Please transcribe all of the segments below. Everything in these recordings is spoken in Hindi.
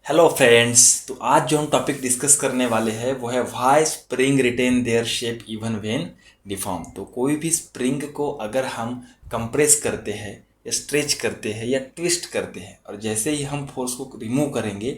Hello friends. तो आज जो हम टॉपिक डिस्कस करने वाले हैं वो है why spring retain their shape even when deform. तो कोई भी स्प्रिंग को अगर हम कंप्रेस करते हैं या स्ट्रेच करते हैं या ट्विस्ट करते हैं और जैसे ही हम फोर्स को रिमूव करेंगे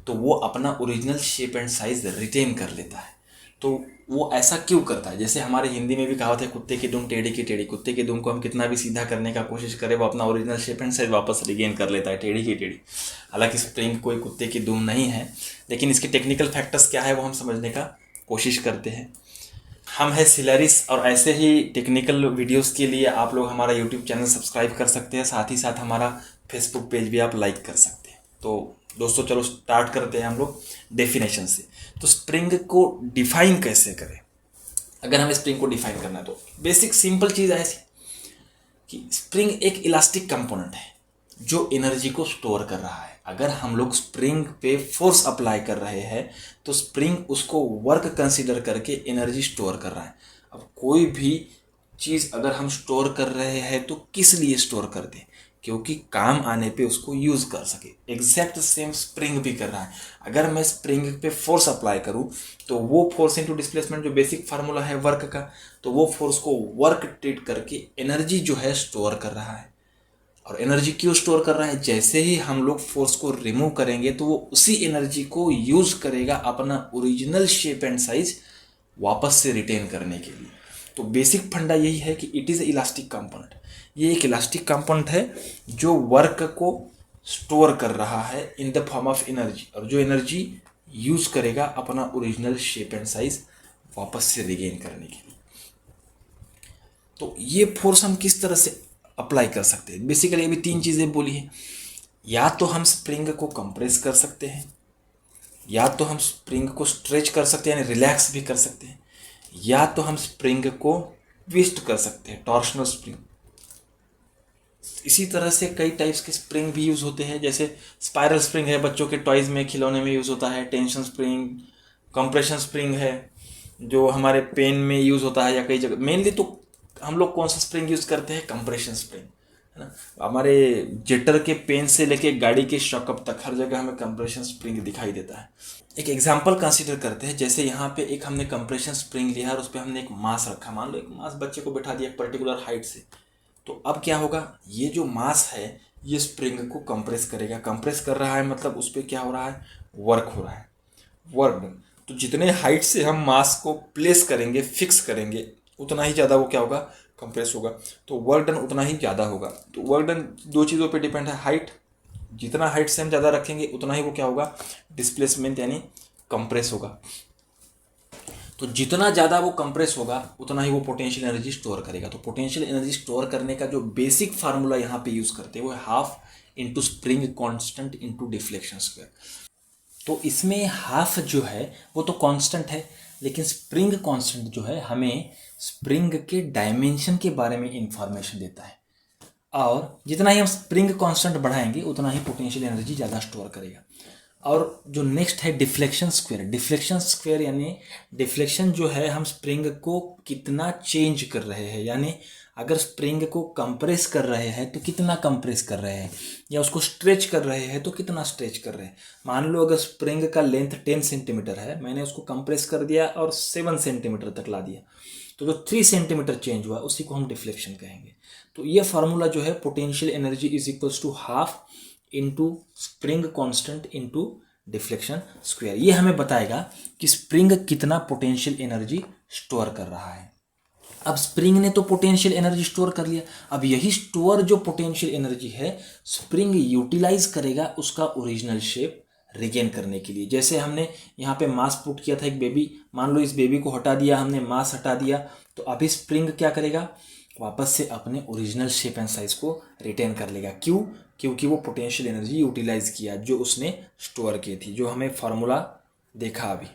तो वो अपना original shape and size retain कर लेता है। तो वो ऐसा क्यों करता है? जैसे हमारे हिंदी में भी कहावत है, कुत्ते की दुम टेढ़ी की टेढ़ी। कुत्ते की दुम को हम कितना भी सीधा करने का कोशिश करें वो अपना ओरिजिनल शेप एंड साइज वापस रिगेन कर लेता है, टेढ़ी की टेढ़ी। हालांकि स्प्रिंग कोई कुत्ते की दुम नहीं है, लेकिन इसके टेक्निकल फैक्टर्स क्या है वो हम समझने का कोशिश करते हैं। हम है सिलरिस, और ऐसे ही टेक्निकल वीडियोस के लिए आप लोग हमारा यूट्यूब चैनल सब्सक्राइब कर सकते हैं, साथ ही साथ हमारा फेसबुक पेज भी आप लाइक कर सकते हैं। तो दोस्तों चलो स्टार्ट करते हैं हम लोग डेफिनेशन से। तो स्प्रिंग को डिफाइन कैसे करें? अगर हमें स्प्रिंग को डिफाइन करना है तो बेसिक सिंपल चीज़ है ऐसी कि स्प्रिंग एक इलास्टिक कंपोनेंट है जो एनर्जी को स्टोर कर रहा है। अगर हम लोग स्प्रिंग पे फोर्स अप्लाई कर रहे हैं तो स्प्रिंग उसको वर्क कंसीडर करके एनर्जी स्टोर कर रहा है। अब कोई भी चीज़ अगर हम स्टोर कर रहे हैं तो किस लिए स्टोर करते हैं? क्योंकि काम आने पे उसको यूज़ कर सके। एग्जैक्ट सेम स्प्रिंग भी कर रहा है। अगर मैं स्प्रिंग पे फोर्स अप्लाई करूँ तो वो फोर्स इनटू डिस्प्लेसमेंट जो बेसिक फार्मूला है वर्क का, तो वो फोर्स को वर्क ट्रीट करके एनर्जी जो है स्टोर कर रहा है। और एनर्जी क्यों स्टोर कर रहा है? जैसे ही हम लोग फोर्स को रिमूव करेंगे तो वो उसी एनर्जी को यूज करेगा अपना ओरिजिनल शेप एंड साइज वापस से रिटेन करने के लिए। तो बेसिक फंडा यही है कि इट इज़ इलास्टिक कंपोनेंट। ये एक इलास्टिक कंपोनेंट है जो वर्क को स्टोर कर रहा है in the form of energy, और जो एनर्जी यूज करेगा अपना ओरिजिनल शेप एंड साइज वापस से रिगेन करने के लिए। तो ये फोर्स हम किस तरह से अप्लाई कर सकते हैं? बेसिकली अभी तीन चीज़ें बोली हैं। या तो हम स्प्रिंग को कंप्रेस कर सकते हैं, या तो हम स्प्रिंग को स्ट्रेच कर सकते हैं यानी रिलैक्स भी कर सकते हैं, या तो हम स्प्रिंग को ट्विस्ट कर सकते हैं, टॉर्शनल स्प्रिंग। इसी तरह से कई टाइप्स के स्प्रिंग भी यूज़ होते हैं। जैसे स्पाइरल स्प्रिंग है, बच्चों के टॉयज़ में खिलौने में यूज़ होता है। टेंशन स्प्रिंग, कंप्रेशन स्प्रिंग है जो हमारे पेन में यूज़ होता है, या कई जगह। मेनली तो हम लोग कौन सा स्प्रिंग यूज़ करते हैं? कंप्रेशन स्प्रिंग, है ना। हमारे जेटर के पेन से लेके गाड़ी के शॉकअप तक हर जगह हमें कंप्रेशन स्प्रिंग दिखाई देता है। एक एग्जाम्पल कंसीडर करते हैं। जैसे यहाँ पे एक हमने कंप्रेशन स्प्रिंग लिया और उस पर हमने एक मास रखा। मान लो एक मास बच्चे को बैठा दिया एक पर्टिकुलर हाइट से। तो अब क्या होगा? ये जो मास है ये स्प्रिंग को कंप्रेस करेगा। कंप्रेस कर रहा है मतलब उस पर क्या हो रहा है? वर्क हो रहा है, वर्क डन। तो जितने हाइट से हम मास को प्लेस करेंगे, फिक्स करेंगे, उतना ही ज़्यादा वो क्या होगा? कंप्रेस होगा। तो वर्क डन उतना ही ज़्यादा होगा। तो वर्क डन दो चीज़ों पे डिपेंड है। हाइट, जितना हाइट से हम ज़्यादा रखेंगे उतना ही वो क्या होगा? डिस्प्लेसमेंट यानी कंप्रेस होगा। तो जितना ज़्यादा वो कंप्रेस होगा उतना ही वो पोटेंशियल एनर्जी स्टोर करेगा। तो पोटेंशियल एनर्जी स्टोर करने का जो बेसिक फार्मूला यहाँ पे यूज़ करते हैं वो है half into spring constant into deflection square. तो इसमें हाफ जो है वो तो कांस्टेंट है, लेकिन स्प्रिंग कांस्टेंट जो है हमें स्प्रिंग के डायमेंशन के बारे में इंफॉर्मेशन देता है। और जितना ही हम स्प्रिंग कांस्टेंट बढ़ाएंगे उतना ही पोटेंशियल एनर्जी ज़्यादा स्टोर करेगा। और जो नेक्स्ट है डिफ्लेक्शन स्क्वायर। डिफ्लेक्शन स्क्वायर यानी डिफ्लेक्शन जो है हम स्प्रिंग को कितना चेंज कर रहे हैं, यानी अगर स्प्रिंग को कंप्रेस कर रहे हैं तो कितना कंप्रेस कर रहे हैं, या उसको स्ट्रेच कर रहे हैं तो कितना स्ट्रेच कर रहे हैं। मान लो अगर स्प्रिंग का लेंथ 10 सेंटीमीटर है, मैंने उसको कंप्रेस कर दिया और 7 सेंटीमीटर तक ला दिया, तो जो 3 सेंटीमीटर चेंज हुआ उसी को हम डिफ्लेक्शन कहेंगे। तो ये फार्मूला जो है potential energy is equals to half into spring constant into deflection square. ये हमें बताएगा कि स्प्रिंग कितना पोटेंशियल एनर्जी स्टोर कर रहा है। अब स्प्रिंग ने तो पोटेंशियल एनर्जी स्टोर कर लिया, अब यही स्टोर जो पोटेंशियल एनर्जी है स्प्रिंग यूटिलाइज करेगा उसका ओरिजिनल शेप रिगेन करने के लिए। जैसे हमने यहाँ पे मास पुट किया था एक बेबी, मान लो इस बेबी को हटा दिया हमने, मास हटा दिया, तो अभी स्प्रिंग क्या करेगा? वापस से अपने ओरिजिनल शेप एंड साइज को रिटेन कर लेगा। क्यों? क्योंकि वो पोटेंशियल एनर्जी यूटिलाइज किया जो उसने स्टोर की थी, जो हमें फॉर्मूला देखा अभी।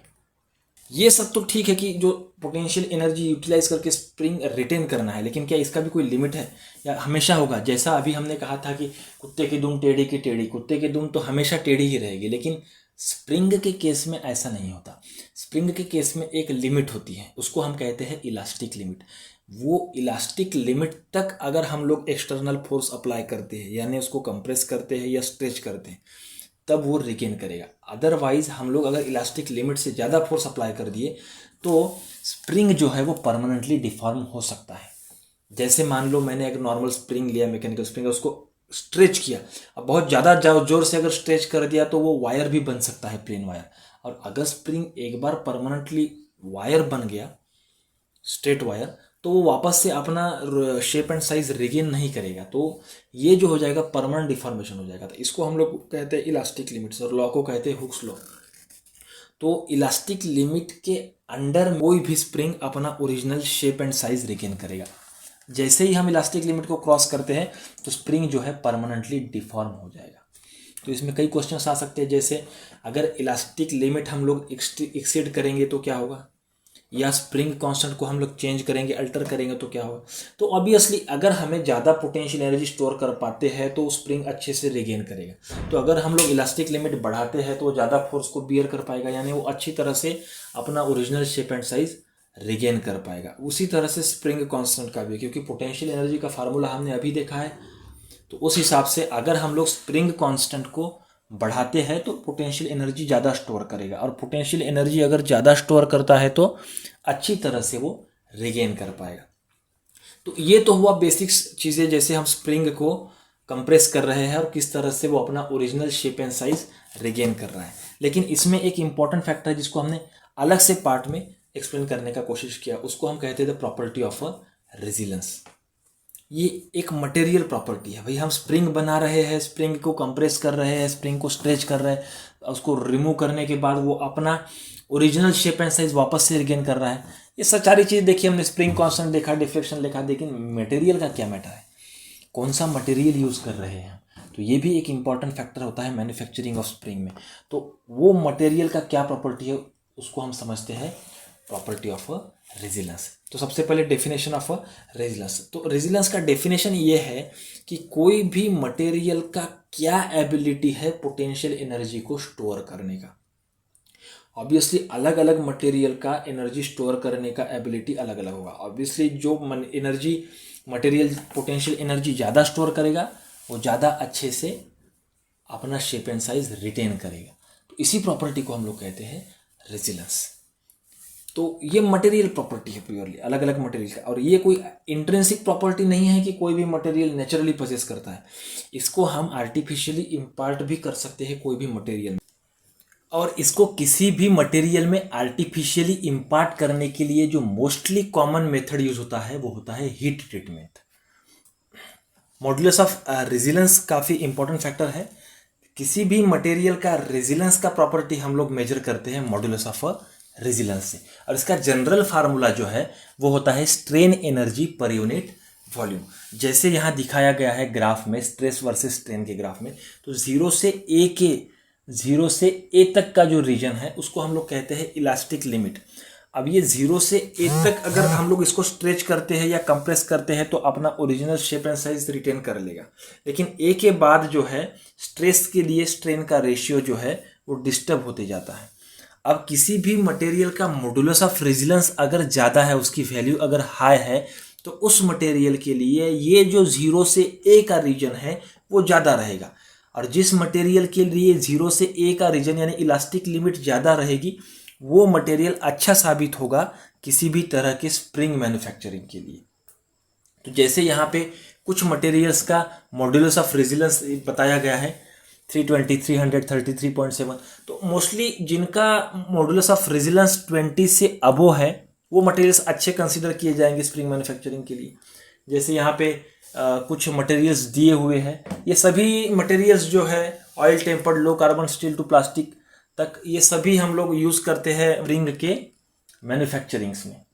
ये सब तो ठीक है कि जो पोटेंशियल एनर्जी यूटिलाइज करके स्प्रिंग रिटेन करना है, लेकिन क्या इसका भी कोई लिमिट है या हमेशा होगा? जैसा अभी हमने कहा था कि कुत्ते की दुम टेढ़ी की टेढ़ी, कुत्ते की दुम तो हमेशा टेढ़ी ही रहेगी, लेकिन स्प्रिंग के केस में ऐसा नहीं होता। स्प्रिंग के केस में एक लिमिट होती है, उसको हम कहते हैं इलास्टिक लिमिट। वो इलास्टिक लिमिट तक अगर हम लोग एक्सटर्नल फोर्स अप्लाई करते हैं, यानी उसको कंप्रेस करते हैं या स्ट्रेच करते हैं, तब वो रिगेन करेगा। अदरवाइज हम लोग अगर इलास्टिक लिमिट से ज़्यादा फोर्स अप्लाई कर दिए तो स्प्रिंग जो है वो परमानेंटली डिफॉर्म हो सकता है। जैसे मान लो मैंने एक नॉर्मल स्प्रिंग लिया, मैकेनिकल स्प्रिंग, उसको स्ट्रेच किया, अब बहुत ज़्यादा जोर से अगर स्ट्रेच कर दिया तो वो वायर भी बन सकता है, प्लेन वायर। और अगर स्प्रिंग एक बार परमानेंटली वायर बन गया, स्ट्रेट वायर, तो वो वापस से अपना शेप एंड साइज रिगेन नहीं करेगा, तो ये जो हो जाएगा परमानेंट डिफॉर्मेशन हो जाएगा। तो इसको हम लोग कहते हैं इलास्टिक लिमिट्स, और लॉ को कहते हैं हुक्स लॉ। तो इलास्टिक लिमिट के अंडर कोई भी स्प्रिंग अपना original shape and size regain करेगा। जैसे ही हम इलास्टिक लिमिट को क्रॉस करते हैं तो स्प्रिंग जो है परमानेंटली डिफॉर्म हो जाएगा। तो इसमें कई क्वेश्चंस आ सकते हैं, जैसे अगर इलास्टिक लिमिट हम लोग एक्सीड करेंगे तो क्या होगा, या स्प्रिंग कांस्टेंट को हम लोग चेंज करेंगे, अल्टर करेंगे तो क्या होगा। तो ऑब्वियसली अगर हमें ज़्यादा पोटेंशियल एनर्जी स्टोर कर पाते हैं तो स्प्रिंग अच्छे से रिगेन करेगा। तो अगर हम लोग इलास्टिक लिमिट बढ़ाते हैं तो वो ज़्यादा फोर्स को बियर कर पाएगा, यानी वो अच्छी तरह से अपना original shape and size regain कर पाएगा। उसी तरह से स्प्रिंग कांस्टेंट का भी, क्योंकि पोटेंशियल एनर्जी का फार्मूला हमने अभी देखा है, तो उस हिसाब से अगर हम लोग स्प्रिंग कांस्टेंट को बढ़ाते हैं तो पोटेंशियल एनर्जी ज़्यादा स्टोर करेगा, और पोटेंशियल एनर्जी अगर ज़्यादा स्टोर करता है तो अच्छी तरह से वो रिगेन कर पाएगा। तो ये तो हुआ बेसिक्स चीज़ें, जैसे हम स्प्रिंग को कंप्रेस कर रहे हैं और किस तरह से वो अपना original shape and size regain कर रहा है। लेकिन इसमें एक इंपॉर्टेंट फैक्टर है जिसको हमने अलग से पार्ट में एक्सप्लेन करने का कोशिश किया, उसको हम कहते थे the property of a resilience. ये एक मटेरियल प्रॉपर्टी है भाई। हम स्प्रिंग बना रहे हैं, स्प्रिंग को कंप्रेस कर रहे हैं, स्प्रिंग को स्ट्रेच कर रहे हैं, उसको रिमूव करने के बाद वो अपना ओरिजिनल शेप एंड साइज वापस से रिगेन कर रहा है। ये सारी चीज़ देखिए हमने, स्प्रिंग कांस्टेंट देखा, डिफ्लेक्शन देखा, लेकिन मटेरियल का क्या मैटर है, कौन सा मटेरियल यूज़ कर रहे हैं। तो ये भी एक इम्पॉर्टेंट फैक्टर होता है मैन्युफैक्चरिंग ऑफ स्प्रिंग में। तो वो मटेरियल का क्या प्रॉपर्टी है उसको हम समझते हैं प्रॉपर्टी ऑफ अ रेजिलेंस। तो सबसे पहले डेफिनेशन ऑफ अ रेजिलेंस। तो रेजिलेंस का डेफिनेशन ये है कि कोई भी मटेरियल का क्या एबिलिटी है पोटेंशियल एनर्जी को स्टोर करने का। ऑब्वियसली अलग अलग मटेरियल का एनर्जी स्टोर करने का एबिलिटी अलग अलग होगा। ऑब्वियसली जो एनर्जी मटेरियल पोटेंशियल एनर्जी ज़्यादा स्टोर करेगा वो ज़्यादा अच्छे से अपना शेप एंड साइज रिटेन करेगा। तो इसी प्रॉपर्टी को हम लोग कहते हैं रेजिलेंस। तो ये मटेरियल प्रॉपर्टी है प्योरली, अलग अलग मटेरियल का, और ये कोई इंट्रिंसिक प्रॉपर्टी नहीं है कि कोई भी मटेरियल नेचुरली पोजेस करता है। इसको हम आर्टिफिशियली इम्पार्ट भी कर सकते हैं कोई भी मटेरियल में, और इसको किसी भी मटेरियल में आर्टिफिशियली इम्पार्ट करने के लिए जो मोस्टली कॉमन मेथड यूज होता है वो होता है heat treatment. Modulus of resilience काफ़ी इंपॉर्टेंट फैक्टर है। किसी भी मटेरियल का रेजिलेंस का प्रॉपर्टी हम लोग मेजर करते हैं मॉड्यूलस ऑफ रेजिलेंस से, और इसका जनरल फार्मूला जो है वो होता है strain energy per unit volume. जैसे यहाँ दिखाया गया है ग्राफ में, स्ट्रेस वर्सेस स्ट्रेन के ग्राफ में, तो जीरो से ए तक का जो रीजन है उसको हम लोग कहते हैं इलास्टिक लिमिट। अब ये 0 से ए तक अगर हम लोग इसको स्ट्रेच करते हैं या कंप्रेस करते हैं तो अपना original shape and size retain कर लेगा, लेकिन ए के बाद जो है स्ट्रेस के लिए स्ट्रेन का रेशियो जो है वो डिस्टर्ब होते जाता है। अब किसी भी मटेरियल का मॉड्यूलस ऑफ रेजिलेंस अगर ज़्यादा है, उसकी वैल्यू अगर हाई है, तो उस मटेरियल के लिए ये जो 0 से ए का रीजन है वो ज़्यादा रहेगा, और जिस मटेरियल के लिए 0 से ए का रीजन यानी इलास्टिक लिमिट ज़्यादा रहेगी वो मटेरियल अच्छा साबित होगा किसी भी तरह के स्प्रिंग मैन्युफैक्चरिंग के लिए। तो जैसे यहाँ पे कुछ मटेरियल्स का मॉड्यूलस ऑफ रेजिलेंस बताया गया है 320, 300, 33.7। तो मोस्टली जिनका मॉड्यूलस ऑफ रेजिलेंस 20 से अबो है वो मटेरियल्स अच्छे कंसीडर किए जाएंगे स्प्रिंग मैन्युफैक्चरिंग के लिए। जैसे यहाँ पे कुछ मटेरियल्स दिए हुए हैं, ये सभी मटेरियल्स जो है oil tempered low carbon steel to plastic तक, ये सभी हम लोग यूज़ करते हैं स्प्रिंग के मैन्युफैक्चरिंग्स में।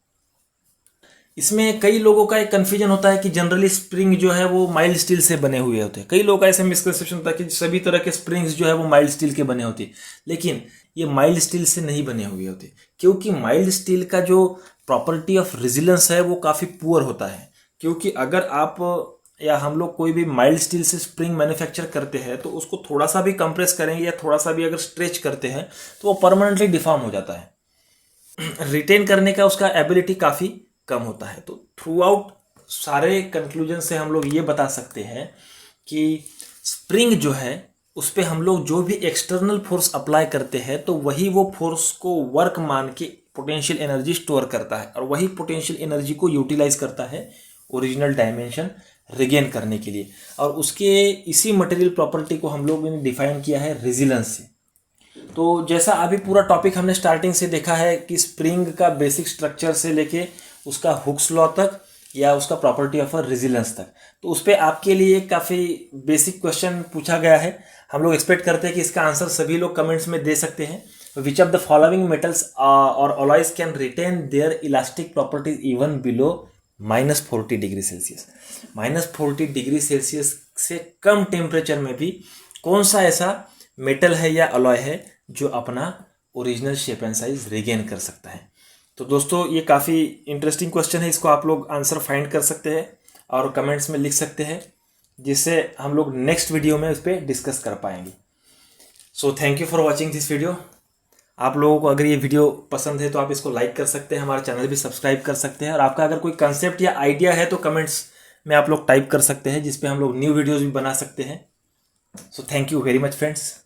इसमें कई लोगों का एक कन्फ्यूजन होता है कि जनरली स्प्रिंग जो है वो माइल्ड स्टील से बने हुए होते हैं। कई लोगों का ऐसा मिसकंसेप्शन होता है कि सभी तरह के स्प्रिंग्स जो है वो माइल्ड स्टील के बने होते हैं, लेकिन ये माइल्ड स्टील से नहीं बने हुए होते, क्योंकि माइल्ड स्टील का जो प्रॉपर्टी ऑफ रेजिलेंस है वो काफ़ी पुअर होता है। क्योंकि अगर आप या हम लोग कोई भी माइल्ड स्टील से स्प्रिंग मैन्युफैक्चर करते हैं तो उसको थोड़ा सा भी कंप्रेस करेंगे या थोड़ा सा भी अगर स्ट्रेच करते हैं तो वो परमानेंटली डिफॉर्म हो जाता है, रिटेन करने का उसका एबिलिटी काफ़ी कम होता है। तो थ्रू आउट सारे कंक्लूजन से हम लोग ये बता सकते हैं कि स्प्रिंग जो है उस पर हम लोग जो भी एक्सटर्नल फोर्स अप्लाई करते हैं तो वही वो फोर्स को वर्क मान के पोटेंशियल एनर्जी स्टोर करता है और वही पोटेंशियल एनर्जी को यूटिलाइज करता है ओरिजिनल डायमेंशन रिगेन करने के लिए। और उसके इसी मटेरियल प्रॉपर्टी को हम लोग ने डिफाइन किया है रेजिलेंस से। तो जैसा अभी पूरा टॉपिक हमने स्टार्टिंग से देखा है कि स्प्रिंग का बेसिक स्ट्रक्चर से लेके उसका हुक्स लॉ तक या उसका प्रॉपर्टी ऑफ रेजिलेंस तक, तो उस पर आपके लिए काफ़ी बेसिक क्वेश्चन पूछा गया है। हम लोग एक्सपेक्ट करते हैं कि इसका आंसर सभी लोग कमेंट्स में दे सकते हैं। Which of the following metals और alloys can retain their elastic properties even below -40 degree Celsius. -40 degree Celsius से कम टेम्परेचर में भी कौन सा ऐसा मेटल है या अलॉय है जो अपना original shape and size regain कर सकता है। तो दोस्तों ये काफ़ी इंटरेस्टिंग क्वेश्चन है, इसको आप लोग आंसर फाइंड कर सकते हैं और कमेंट्स में लिख सकते हैं, जिससे हम लोग नेक्स्ट वीडियो में उस पर डिस्कस कर पाएंगे। So thank you for watching this video. आप लोगों को अगर ये वीडियो पसंद है तो आप इसको लाइक कर सकते हैं, हमारा चैनल भी सब्सक्राइब कर सकते हैं, और आपका अगर कोई कंसेप्ट या आइडिया है तो कमेंट्स में आप लोग टाइप कर सकते हैं, जिस पे हम लोग न्यू वीडियोज़ भी बना सकते हैं। So thank you very much friends.